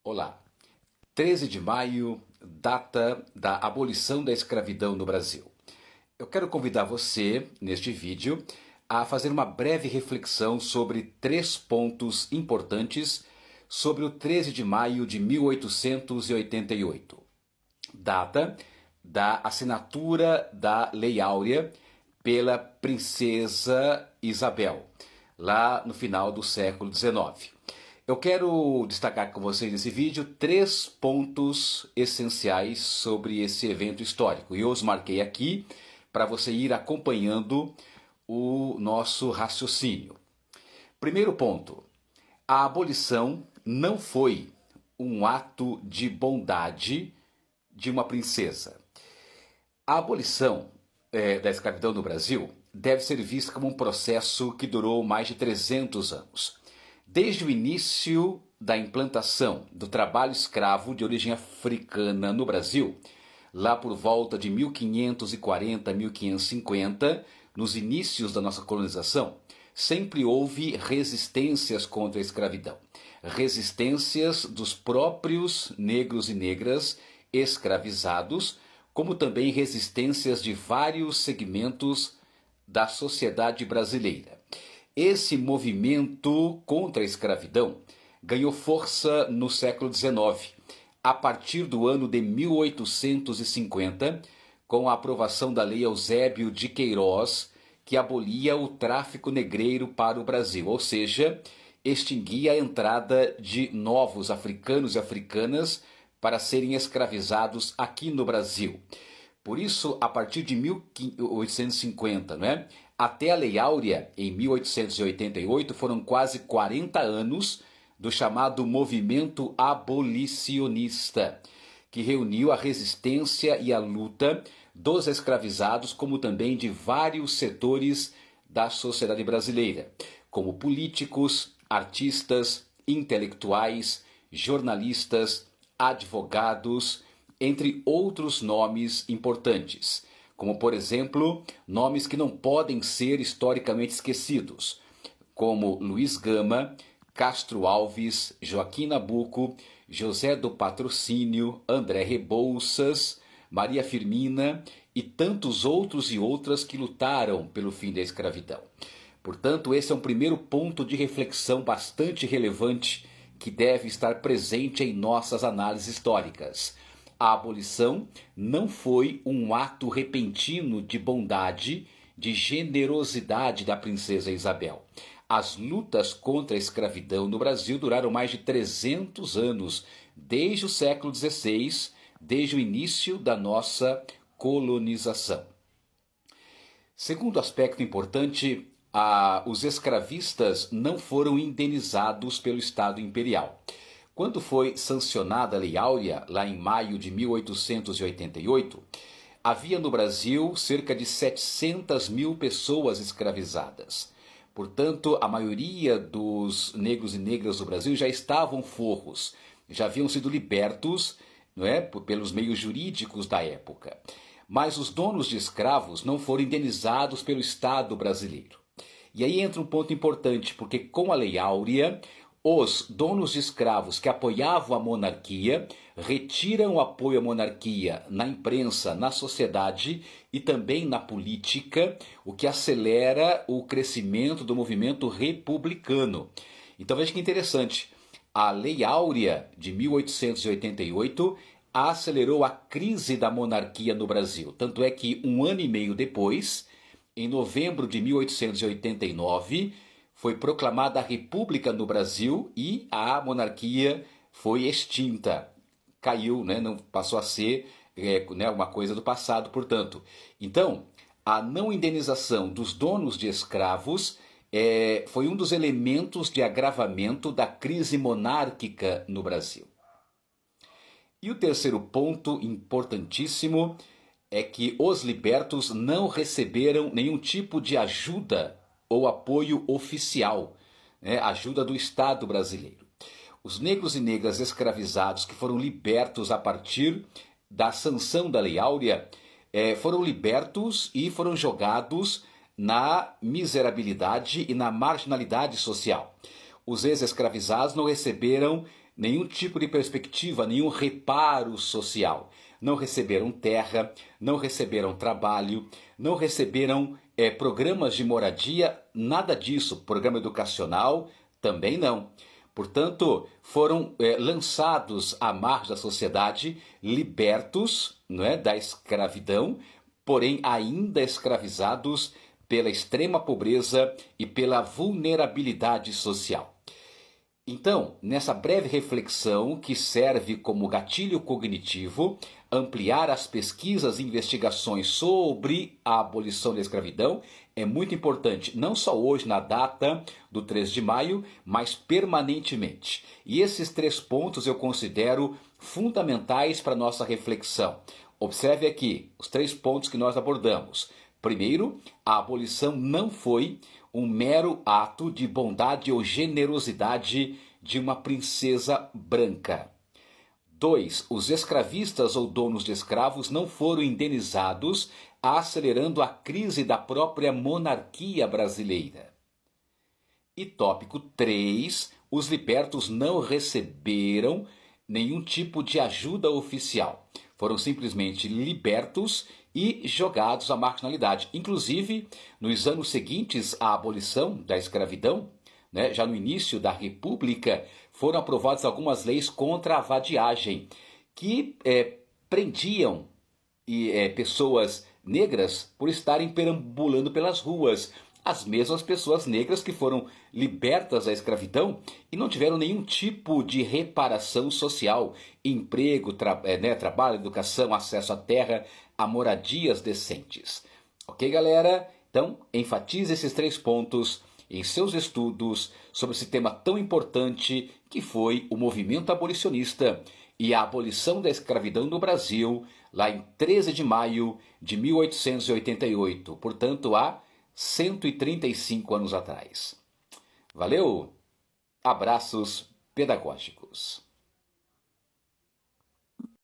Olá. 13 de maio, data da abolição da escravidão no Brasil. Eu quero convidar você, neste vídeo, a fazer uma breve reflexão sobre 3 pontos importantes sobre o 13 de maio de 1888, data da assinatura da Lei Áurea pela Princesa Isabel, lá no final do século XIX. Eu quero destacar com vocês nesse vídeo 3 pontos essenciais sobre esse evento histórico. E eu os marquei aqui para você ir acompanhando o nosso raciocínio. Primeiro ponto: a abolição não foi um ato de bondade de uma princesa. A abolição da escravidão no Brasil deve ser vista como um processo que durou mais de 300 anos. Desde o início da implantação do trabalho escravo de origem africana no Brasil, lá por volta de 1540, 1550, nos inícios da nossa colonização, sempre houve resistências contra a escravidão. Resistências dos próprios negros e negras escravizados, como também resistências de vários segmentos da sociedade brasileira. Esse movimento contra a escravidão ganhou força no século XIX, a partir do ano de 1850, com a aprovação da Lei Eusébio de Queiroz, que abolia o tráfico negreiro para o Brasil, ou seja, extinguia a entrada de novos africanos e africanas para serem escravizados aqui no Brasil. Por isso, a partir de 1850, até a Lei Áurea, em 1888, foram quase 40 anos do chamado movimento abolicionista, que reuniu a resistência e a luta dos escravizados, como também de vários setores da sociedade brasileira, como políticos, artistas, intelectuais, jornalistas, advogados, entre outros nomes importantes, como, por exemplo, nomes que não podem ser historicamente esquecidos, como Luiz Gama, Castro Alves, Joaquim Nabuco, José do Patrocínio, André Rebouças, Maria Firmina e tantos outros e outras que lutaram pelo fim da escravidão. Portanto, esse é um primeiro ponto de reflexão bastante relevante que deve estar presente em nossas análises históricas. A abolição não foi um ato repentino de bondade, de generosidade da princesa Isabel. As lutas contra a escravidão no Brasil duraram mais de 300 anos, desde o século XVI, desde o início da nossa colonização. Segundo aspecto importante, os escravistas não foram indenizados pelo Estado Imperial. Quando foi sancionada a Lei Áurea, lá em maio de 1888, havia no Brasil cerca de 700 mil pessoas escravizadas. Portanto, a maioria dos negros e negras do Brasil já estavam forros, já haviam sido libertos, pelos meios jurídicos da época. Mas os donos de escravos não foram indenizados pelo Estado brasileiro. E aí entra um ponto importante, porque com a Lei Áurea, os donos de escravos que apoiavam a monarquia retiram o apoio à monarquia na imprensa, na sociedade e também na política, o que acelera o crescimento do movimento republicano. Então veja que interessante, a Lei Áurea de 1888 acelerou a crise da monarquia no Brasil. Tanto é que 1 ano e meio depois, em novembro de 1889, foi proclamada a República no Brasil e a monarquia foi extinta. Caiu, não passou a ser uma coisa do passado, portanto. Então, a não indenização dos donos de escravos foi um dos elementos de agravamento da crise monárquica no Brasil. E o terceiro ponto importantíssimo é que os libertos não receberam nenhum tipo de ajuda ou apoio oficial, ajuda do Estado brasileiro. Os negros e negras escravizados que foram libertos a partir da sanção da Lei Áurea foram libertos e foram jogados na miserabilidade e na marginalidade social. os ex-escravizados não receberam nenhum tipo de perspectiva, nenhum reparo social. Não receberam terra, não receberam trabalho, não receberam programas de moradia, nada disso. Programa educacional, também não. Portanto, foram lançados à margem da sociedade, libertos, não é, da escravidão, porém ainda escravizados pela extrema pobreza e pela vulnerabilidade social. Então, nessa breve reflexão que serve como gatilho cognitivo, ampliar as pesquisas e investigações sobre a abolição da escravidão é muito importante, não só hoje na data do 3 de maio, mas permanentemente. E esses 3 pontos eu considero fundamentais para a nossa reflexão. Observe aqui os 3 pontos que nós abordamos. Primeiro, a abolição não foi um mero ato de bondade ou generosidade de uma princesa branca. 2. Os escravistas ou donos de escravos não foram indenizados, acelerando a crise da própria monarquia brasileira. E tópico 3. Os libertos não receberam nenhum tipo de ajuda oficial. Foram simplesmente libertos e jogados à marginalidade. Inclusive, nos anos seguintes à abolição da escravidão, né, já no início da República, foram aprovadas algumas leis contra a vadiagem, que prendiam pessoas negras por estarem perambulando pelas ruas. As mesmas pessoas negras que foram libertas da escravidão e não tiveram nenhum tipo de reparação social, emprego, trabalho, educação, acesso à terra, a moradias decentes. Ok, galera? Então, enfatize esses 3 pontos em seus estudos sobre esse tema tão importante que foi o movimento abolicionista e a abolição da escravidão no Brasil, lá em 13 de maio de 1888, portanto, há 135 anos atrás. Valeu! Abraços pedagógicos.